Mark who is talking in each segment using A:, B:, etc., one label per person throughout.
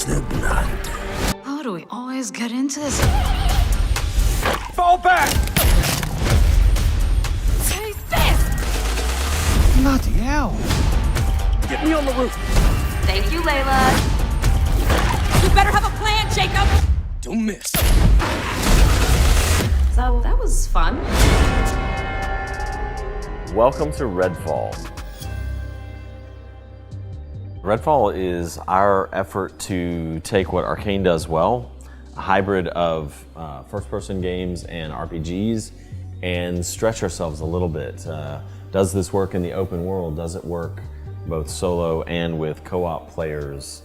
A: is the blood.
B: How do we always get into this?
A: Fall back!
B: Taste this!
A: Bloody hell! Get me on the roof!
B: Thank you, Layla. You better have a plan, Jacob!
A: Don't miss.
B: So, that was fun.
C: Welcome to Redfall. Redfall is our effort to take what Arkane does well, a hybrid of first-person games and RPGs, and stretch ourselves a little bit. Does this work in the open world? Does it work both solo and with co-op players?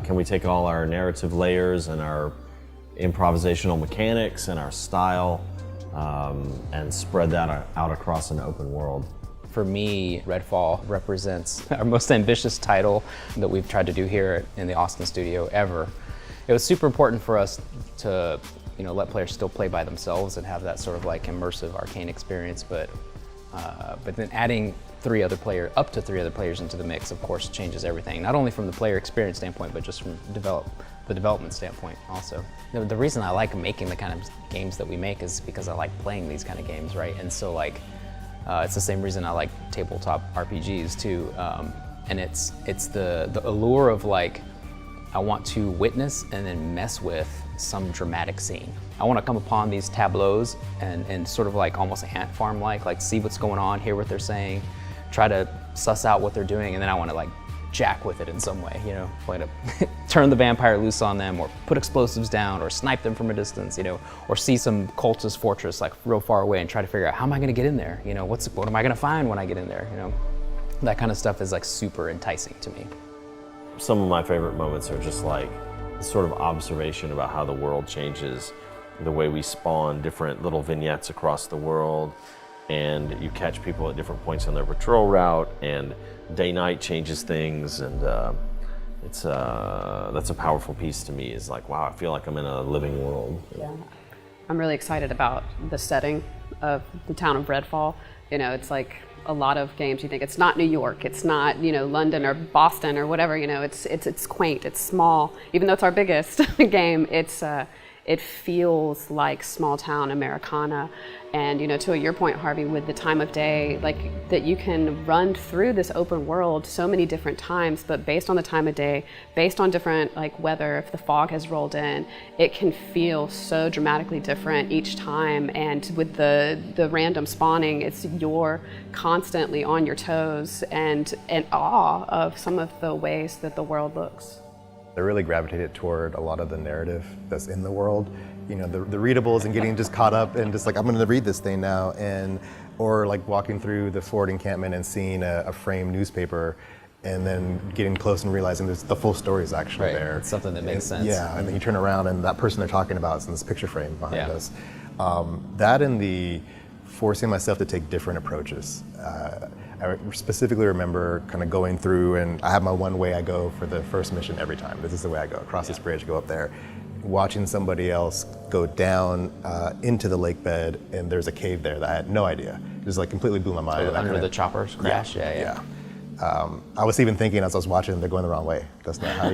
C: Can we take all our narrative layers and our improvisational mechanics and our style and spread that out across an open world?
D: For me, Redfall represents our most ambitious title that we've tried to do here in the Austin studio ever. It was super important for us to, let players still play by themselves and have that sort of like immersive Arkane experience, but then adding up to three other players into the mix, of course, changes everything. Not only from the player experience standpoint, but just from the development standpoint also. The reason I like making the kind of games that we make is because I like playing these kind of games, right? And so it's the same reason I like tabletop RPGs too. And it's the allure of I want to witness and then mess with some dramatic scene. I want to come upon these tableaus and sort of almost ant farm like see what's going on, hear what they're saying, try to suss out what they're doing, and then I want to jack with it in some way, like to turn the vampire loose on them, or put explosives down, or snipe them from a distance, or see some cultist fortress real far away and try to figure out how am I going to get in there, what am I going to find when I get in there, that kind of stuff is super enticing to me.
C: Some of my favorite moments are just this sort of observation about how the world changes, the way we spawn different little vignettes across the world, and you catch people at different points on their patrol route, and day-night changes things, and that's a powerful piece to me. Is wow, I feel like I'm in a living world.
E: Yeah, I'm really excited about the setting of the town of Redfall. It's a lot of games you think it's not New York, it's not London or Boston or whatever. It's quaint, it's small. Even though it's our biggest game, it feels like small town Americana. And to your point, Harvey, with the time of day, that you can run through this open world so many different times, but based on the time of day, based on different weather, if the fog has rolled in, it can feel so dramatically different each time. And with the random spawning, you're constantly on your toes and in awe of some of the ways that the world looks.
F: I really gravitated toward a lot of the narrative that's in the world. The readables and getting just caught up and just I'm going to read this thing now, or walking through the Ford encampment and seeing a framed newspaper, and then getting close and realizing the full story is actually there.
D: It's something that makes sense.
F: Yeah, and then you turn around and that person they're talking about is in this picture frame behind us. That and the forcing myself to take different approaches. I specifically remember kind of going through, and I have my one way I go for the first mission every time. This is the way I go, across this bridge, go up there. Watching somebody else go down into the lake bed, and there's a cave there that I had no idea. It just completely blew my mind.
D: So under the choppers crash? Yeah.
F: I was even thinking as I was watching, they're going the wrong way. That's not how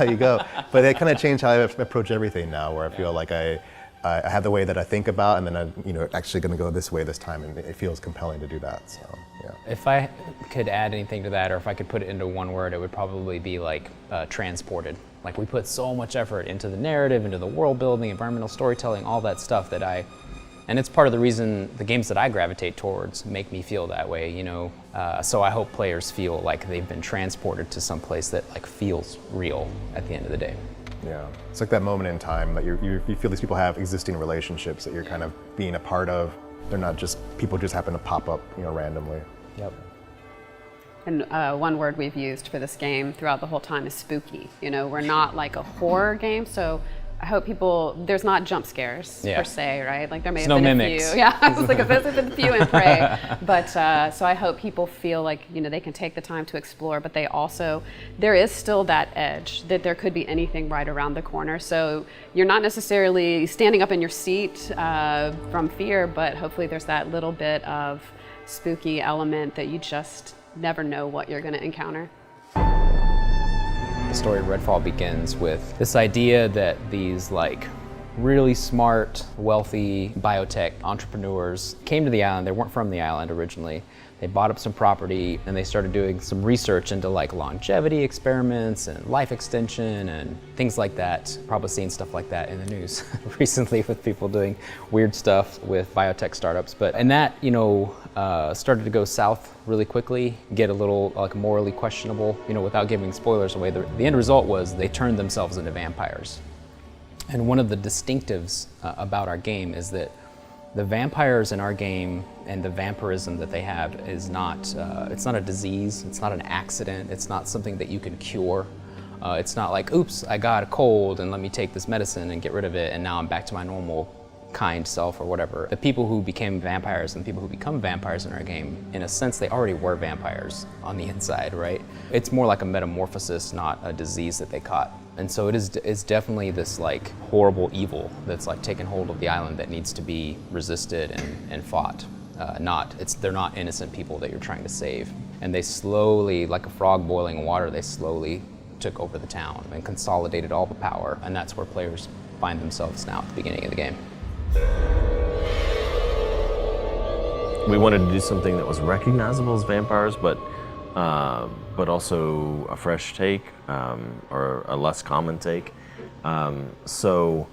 F: you go. But it kind of changed how I approach everything now, where I feel like I have the way that I think about, and then I'm actually going to go this way this time, and it feels compelling to do that. So, yeah.
D: If I could add anything to that, or if I could put it into one word, it would probably be transported. We put so much effort into the narrative, into the world building, environmental storytelling, all that stuff and it's part of the reason the games that I gravitate towards make me feel that way, so I hope players feel like they've been transported to some place that feels real at the end of the day.
F: Yeah, it's that moment in time that you feel these people have existing relationships that you're kind of being a part of. They're not just people just happen to pop up, randomly.
D: Yep.
E: And one word we've used for this game throughout the whole time is spooky. We're not a horror game, so I hope there's not jump scares per se, right? There may have been
D: mimics.
E: a few. Yeah, I was there's been a few in Prey. But so I hope people feel they can take the time to explore, but there is still that edge that there could be anything right around the corner. So you're not necessarily standing up in your seat from fear, but hopefully there's that little bit of spooky element that you just never know what you're going to encounter.
D: story of Redfall begins with this idea that these like really smart, wealthy biotech entrepreneurs came to the island. They weren't from the island originally. They bought up some property and they started doing some research into like longevity experiments and life extension and things like that. Probably seen stuff like that in the news recently with people doing weird stuff with biotech startups. And that, started to go south really quickly, get a little like morally questionable, without giving spoilers away. The end result was they turned themselves into vampires. And one of the distinctives about our game is that the vampires in our game and the vampirism that they have is not, it's not a disease, it's not an accident, it's not something that you can cure. It's not like, oops, I got a cold and let me take this medicine and get rid of it and now I'm back to my normal kind self or whatever. The people who became vampires and the people who become vampires in our game, in a sense, they already were vampires on the inside, right? It's more like a metamorphosis, not a disease that they caught. And so it's definitely this like horrible evil that's like taken hold of the island that needs to be resisted and fought. They're not innocent people that you're trying to save. And they slowly, like a frog boiling in water, they slowly took over the town and consolidated all the power. And that's where players find themselves now at the beginning of the game.
C: We wanted to do something that was recognizable as vampires, but also a fresh take, or a less common take. So,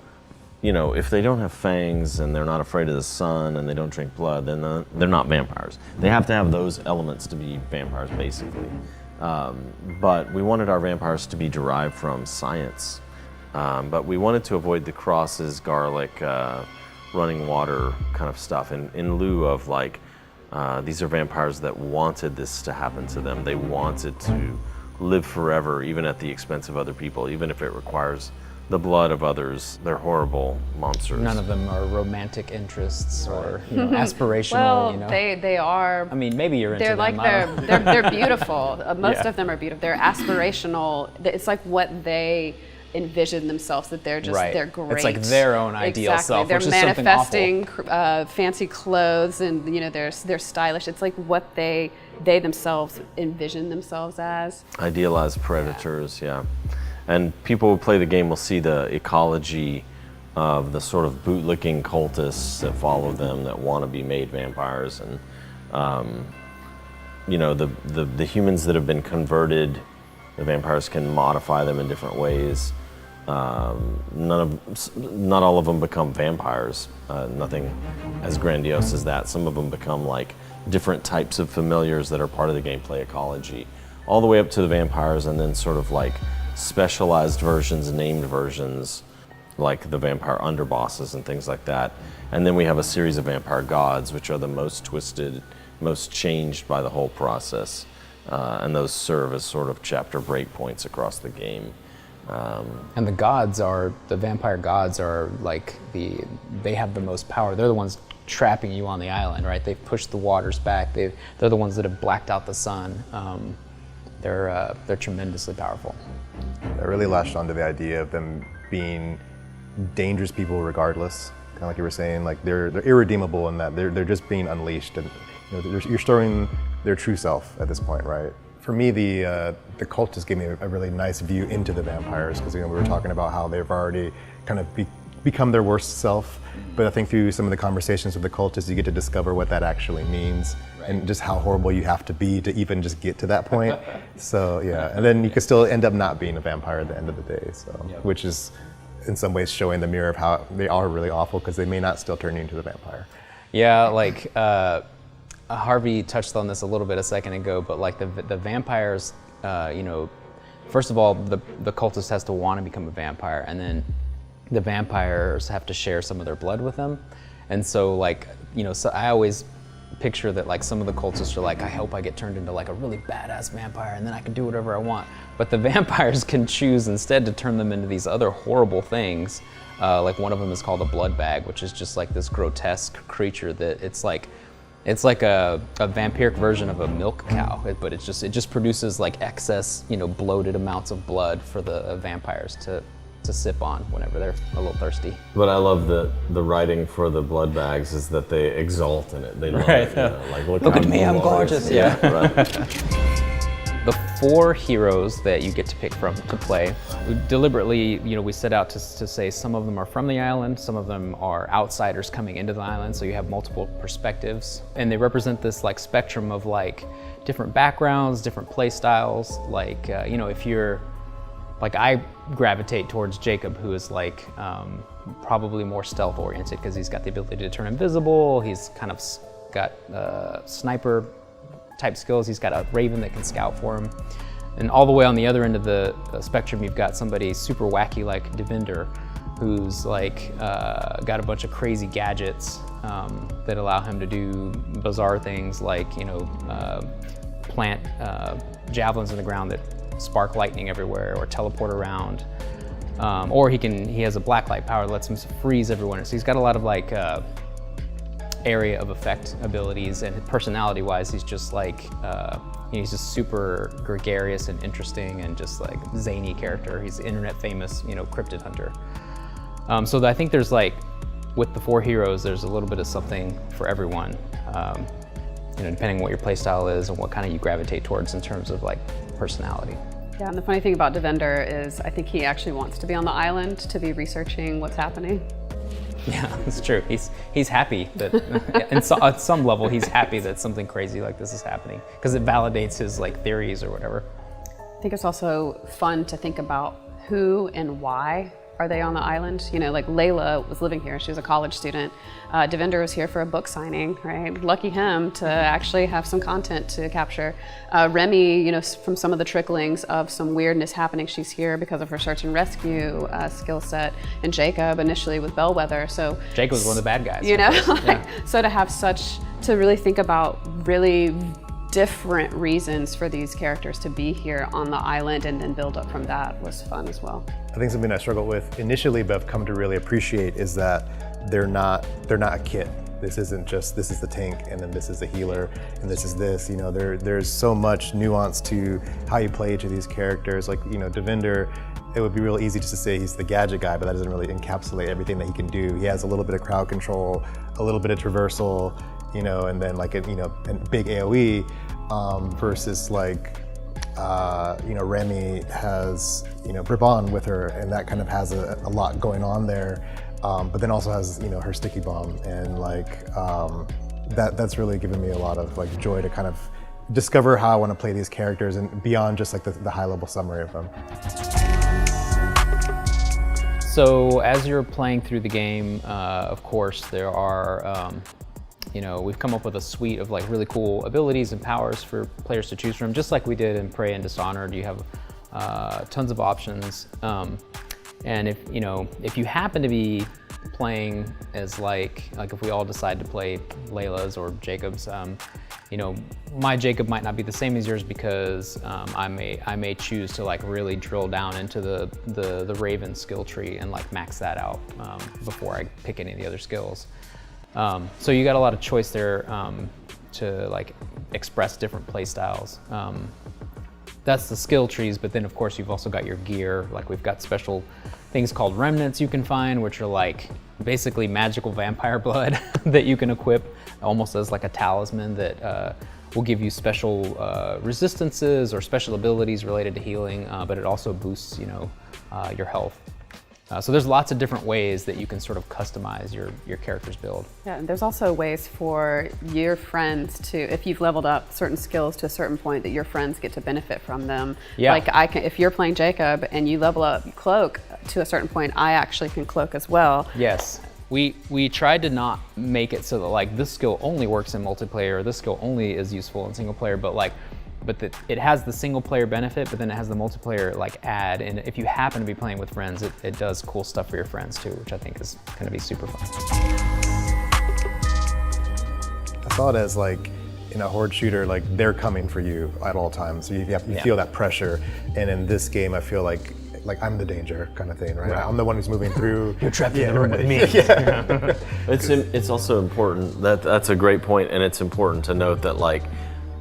C: if they don't have fangs and they're not afraid of the sun and they don't drink blood, then they're not vampires. They have to have those elements to be vampires, basically. But we wanted our vampires to be derived from science. But we wanted to avoid the crosses, garlic, running water kind of stuff in lieu of like, these are vampires that wanted this to happen to them. They wanted to live forever, even at the expense of other people, even if it requires the blood of others. They're horrible monsters.
D: None of them are romantic interests or aspirational.
E: Well, they are.
D: I mean, maybe you're into
E: they're
D: them.
E: Like they're beautiful. Most of them are beautiful. They're aspirational. It's like what they envision themselves, that they're just they're great.
D: It's like their own ideal self,
E: they're
D: which is
E: manifesting fancy clothes and they're stylish. It's like what they themselves envision themselves as.
C: Idealized predators, yeah. And people who play the game will see the ecology of the sort of bootlicking cultists that follow them, that want to be made vampires, and the humans that have been converted. The vampires can modify them in different ways. Not all of them become vampires. Nothing as grandiose as that. Some of them become like different types of familiars that are part of the gameplay ecology, all the way up to the vampires, and then sort of like specialized versions, named versions, like the vampire underbosses and things like that. And then we have a series of vampire gods, which are the most twisted, most changed by the whole process. And those serve as sort of chapter breakpoints across the game.
D: And the vampire gods are like they have the most power. They're the ones trapping you on the island, right? They've pushed the waters back. They're the ones that have blacked out the sun. They're tremendously powerful.
F: I really latched onto the idea of them being dangerous people regardless. Kind of like you were saying, like they're irredeemable in that they're just being unleashed, and you're storing their true self at this point, right? For me, the cultists gave me a really nice view into the vampires, because we were talking about how they've already kind of become their worst self. But I think through some of the conversations with the cultists, you get to discover what that actually means, and just how horrible you have to be to even just get to that point. So yeah, and then you can still end up not being a vampire at the end of the day. So which is in some ways showing the mirror of how they are really awful, because they may not still turn you into the vampire.
D: Yeah, like Harvey touched on this a little bit a second ago, but like the vampires, first of all, the cultist has to want to become a vampire, and then the vampires have to share some of their blood with them. And so so I always picture that like some of the cultists are like, I hope I get turned into like a really badass vampire and then I can do whatever I want. But the vampires can choose instead to turn them into these other horrible things. Like one of them is called a blood bag, which is just like this grotesque creature that it's like a vampiric version of a milk cow, but it just produces like excess, bloated amounts of blood for the vampires to sip on whenever they're a little thirsty.
C: But I love the writing for the blood bags is that they exalt in it. They love it. Like, look
D: at me, I'm gorgeous. Yeah.
C: Right.
D: the 4 heroes that you get to pick from to play, we deliberately, we set out to say some of them are from the island, some of them are outsiders coming into the island, so you have multiple perspectives. And they represent this like spectrum of like different backgrounds, different play styles. Like, if you're, like I gravitate towards Jacob, who is like probably more stealth oriented because he's got the ability to turn invisible, he's kind of got sniper type skills. He's got a raven that can scout for him. And all the way on the other end of the spectrum, you've got somebody super wacky like Devinder, who's like got a bunch of crazy gadgets that allow him to do bizarre things like, plant javelins in the ground that spark lightning everywhere or teleport around. Or he has a blacklight power that lets him freeze everyone. So he's got a lot of like area of effect abilities, and personality-wise, he's just like he's just super gregarious and interesting and just like zany character. He's an internet famous, cryptid hunter. So I think there's like, with the 4 heroes, there's a little bit of something for everyone. Depending on what your playstyle is and what kind of you gravitate towards in terms of like personality.
E: Yeah, and the funny thing about Devinder is I think he actually wants to be on the island to be researching what's happening.
D: Yeah, it's true. He's happy that, at some level, he's happy that something crazy like this is happening because it validates his like theories or whatever.
E: I think it's also fun to think about who and why are they on the island. Like Layla was living here. She was a college student. Devinder was here for a book signing, right? Lucky him to actually have some content to capture. Remy, from some of the tricklings of some weirdness happening, she's here because of her search and rescue skill set. And Jacob initially with Bellwether. So
D: Jacob was one of the bad guys.
E: So to really think about really different reasons for these characters to be here on the island and then build up from that was fun as well.
F: I think something I struggled with initially, but I've come to really appreciate, is that they're not a kit. This isn't just, this is the tank and then this is the healer and this is this. There's so much nuance to how you play each of these characters. Like, Devinder, it would be real easy just to say he's the gadget guy, but that doesn't really encapsulate everything that he can do. He has a little bit of crowd control, a little bit of traversal, and then like a big AoE, versus like Remy has Brabant with her, and that kind of has a lot going on there, but then also has her sticky bomb, and like that's really given me a lot of like joy to kind of discover how I want to play these characters and beyond just like the high level summary of them.
D: So as you're playing through the game, of course there are we've come up with a suite of like really cool abilities and powers for players to choose from, just like we did in Prey and Dishonored. You have tons of options, and if you happen to be playing as like if we all decide to play Layla's or Jacob's, my Jacob might not be the same as yours because I may choose to like really drill down into the Raven skill tree and like max that out before I pick any of the other skills. So you got a lot of choice there to like express different play styles. That's the skill trees, but then of course you've also got your gear. Like we've got special things called remnants you can find, which are like basically magical vampire blood that you can equip almost as like a talisman that will give you special resistances or special abilities related to healing, but it also boosts your health. So there's lots of different ways that you can sort of customize your character's build. Yeah,
E: and there's also ways for your friends to, if you've leveled up certain skills to a certain point, that your friends get to benefit from them.
D: Yeah.
E: Like if you're playing Jacob and you level up Cloak to a certain point, I actually can Cloak as well.
D: Yes. We tried to not make it so that like this skill only works in multiplayer, or this skill only is useful in single player, but it has the single player benefit, but then it has the multiplayer like add, and if you happen to be playing with friends, it does cool stuff for your friends too, which I think is gonna be super fun.
F: I saw it as like in a horde shooter, like they're coming for you at all times. So you feel that pressure, and in this game, I feel like I'm the danger kind of thing, right? I'm the one who's moving through.
D: You're trapped in the room with me.
F: Yeah.
C: It's also important, that's a great point, and it's important to note that like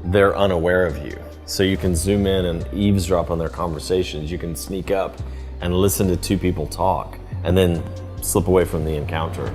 C: they're unaware of you. So you can zoom in and eavesdrop on their conversations. You can sneak up and listen to two people talk and then slip away from the encounter.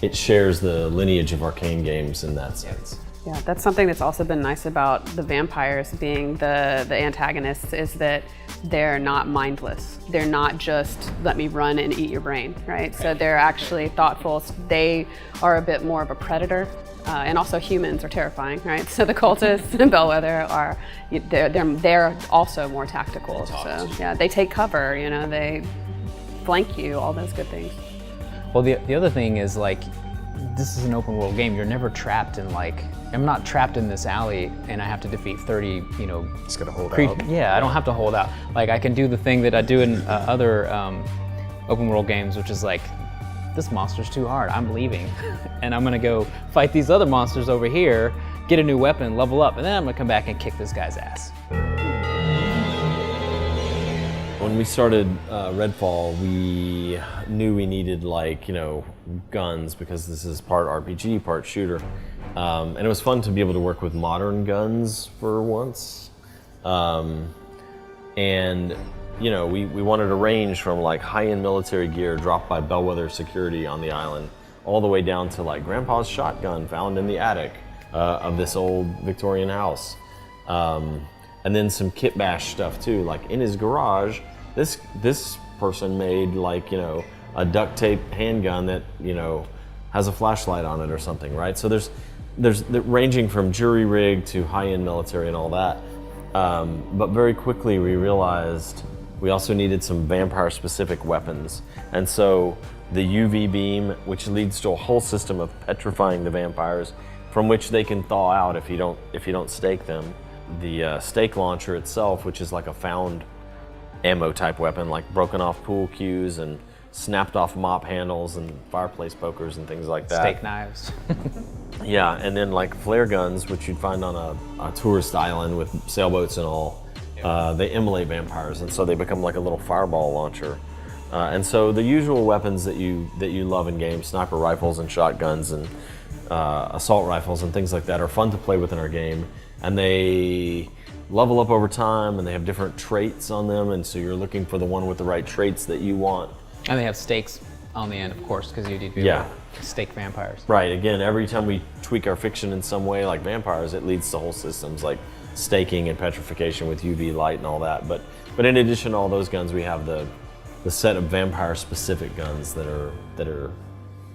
C: It shares the lineage of Arkane games in that sense.
E: Yeah, that's something that's also been nice about the vampires being the antagonists, is that they're not mindless. They're not just let me run and eat your brain, right? So they're actually thoughtful. They are a bit more of a predator, and also humans are terrifying, right? So the cultists and Bellwether are they're also more tactical. So yeah, they take cover, you know, they flank you, all those good things.
D: Well, the other thing is, like, this is an open world game. You're never trapped in, like, I'm not trapped in this alley and I have to defeat 30, you know.
F: Just gotta hold out.
D: Yeah, I don't have to hold out. Like, I can do the thing that I do in other open world games, which is like, this monster's too hard, I'm leaving. And I'm gonna go fight these other monsters over here, get a new weapon, level up, and then I'm gonna come back and kick this guy's ass.
C: When we started Redfall, we knew we needed, like, you know, guns, because this is part RPG, part shooter. And it was fun to be able to work with modern guns for once. And, you know, we wanted a range from, like, high-end military gear dropped by Bellwether security on the island, all the way down to, like, Grandpa's shotgun found in the attic of this old Victorian house. And then some kit bash stuff too, like in his garage, this person made, like, you know, a duct tape handgun that, you know, has a flashlight on it or something, right? So there's ranging from jury rig to high-end military and all that. But very quickly we realized we also needed some vampire-specific weapons. And so the UV beam, which leads to a whole system of petrifying the vampires, from which they can thaw out if you don't stake them. The stake launcher itself, which is like a found ammo type weapon, like broken off pool cues and snapped off mop handles and fireplace pokers and things like that.
D: Steak knives.
C: Yeah, and then like flare guns, which you'd find on a tourist island with sailboats and all. They immolate vampires, and so they become like a little fireball launcher. And so the usual weapons that you love in games, sniper rifles and shotguns and assault rifles and things like that, are fun to play with in our game. And they level up over time, and they have different traits on them, and so you're looking for the one with the right traits that you want.
D: And they have stakes on the end, of course, because you need to be able to stake vampires.
C: Right, again, every time we tweak our fiction in some way, like vampires, it leads to whole systems like staking and petrification with UV light and all that. But in addition to all those guns, we have the set of vampire-specific guns that are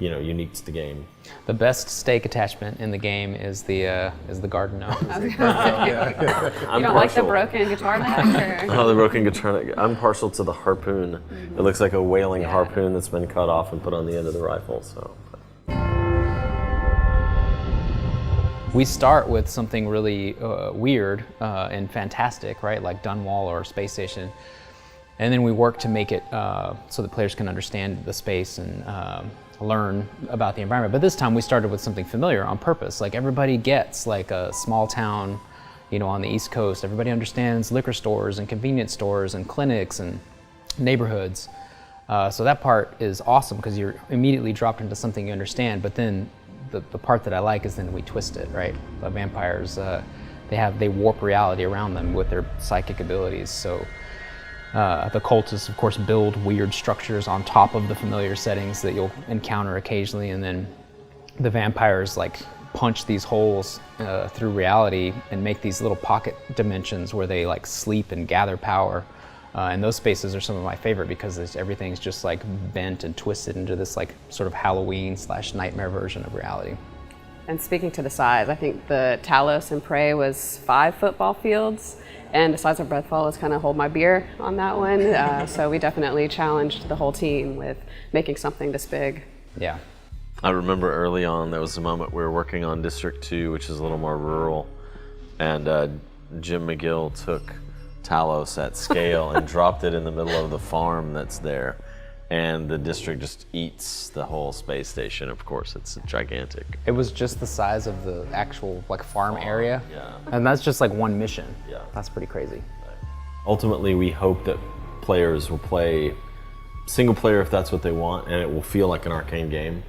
C: you know, unique to the game.
D: The best stake attachment in the game is the garden gnome.
E: You don't like the broken guitar neck? Or?
C: Oh, the broken guitar neck. I'm partial to the harpoon. It looks like a whaling harpoon that's been cut off and put on the end of the rifle. So.
D: We start with something really weird and fantastic, right? Like Dunwall or Space Station. And then we work to make it so that players can understand the space and learn about the environment. But this time we started with something familiar on purpose. Like, everybody gets, like, a small town, you know, on the East Coast. Everybody understands liquor stores and convenience stores and clinics and neighborhoods. So that part is awesome because you're immediately dropped into something you understand. But then the part that I like is then we twist it, right? The vampires, they warp reality around them with their psychic abilities. So the cultists, of course, build weird structures on top of the familiar settings that you'll encounter occasionally, and then the vampires, like, punch these holes through reality and make these little pocket dimensions where they, like, sleep and gather power. And those spaces are some of my favorite because everything's just, like, bent and twisted into this, like, sort of Halloween/nightmare version of reality.
E: And speaking to the size, I think the Talos and Prey was 5 football fields. And the size of Redfall is kind of hold my beer on that one. So we definitely challenged the whole team with making something this big.
D: Yeah.
C: I remember early on there was a moment we were working on District 2, which is a little more rural, and Jim McGill took Talos at scale and dropped it in the middle of the farm that's there. And the district just eats the whole space station. Of course, it's gigantic.
D: It was just the size of the actual, like, farm area.
C: Yeah.
D: And that's just like one mission.
C: Yeah.
D: That's pretty crazy.
C: Ultimately, we hope that players will play single player if that's what they want, and it will feel like an Arkane game.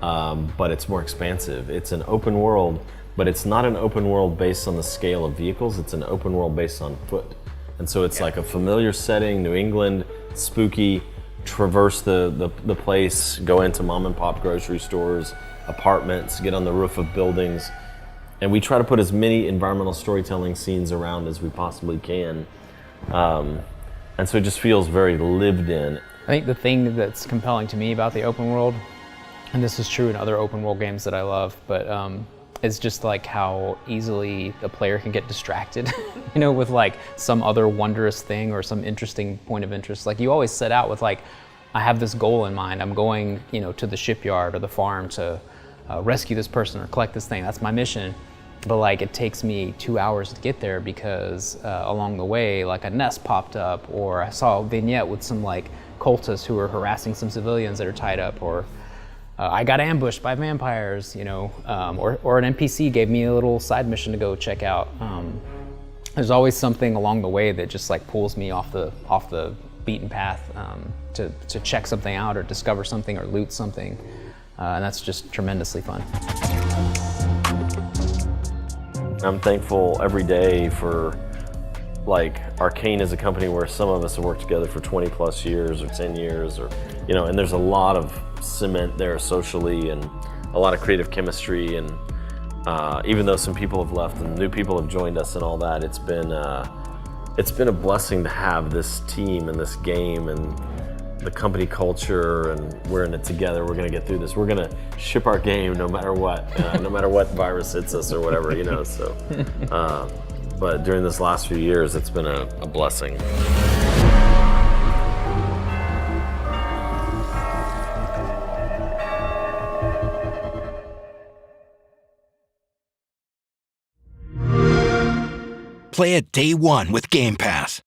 C: But it's more expansive. It's an open world, but it's not an open world based on the scale of vehicles. It's an open world based on foot. And so it's like a familiar setting, New England, spooky. Traverse the place, go into mom and pop grocery stores, apartments, get on the roof of buildings, And we try to put as many environmental storytelling scenes around as we possibly can. And so it just feels very lived in.
D: I think the thing that's compelling to me about the open world, and this is true in other open world games that I love, but it's just like how easily the player can get distracted, you know, with like some other wondrous thing or some interesting point of interest. Like you always set out with like, I have this goal in mind. I'm going, you know, to the shipyard or the farm to rescue this person or collect this thing. That's my mission. But like it takes me 2 hours to get there because along the way, like a nest popped up, or I saw a vignette with some like cultists who were harassing some civilians that are tied up, or I got ambushed by vampires, you know, or an NPC gave me a little side mission to go check out. There's always something along the way that just like pulls me off the beaten path to check something out or discover something or loot something, and that's just tremendously fun.
C: I'm thankful every day for, like, Arkane is a company where some of us have worked together for 20 plus years or 10 years, or, you know, and there's a lot of cement there socially and a lot of creative chemistry, and even though some people have left and new people have joined us and all that, it's been a blessing to have this team and this game and the company culture, and we're in it together. We're gonna get through this. We're gonna ship our game no matter what, no matter what virus hits us or whatever, you know, so. But during this last few years, it's been a blessing.
A: Play it day one with Game Pass.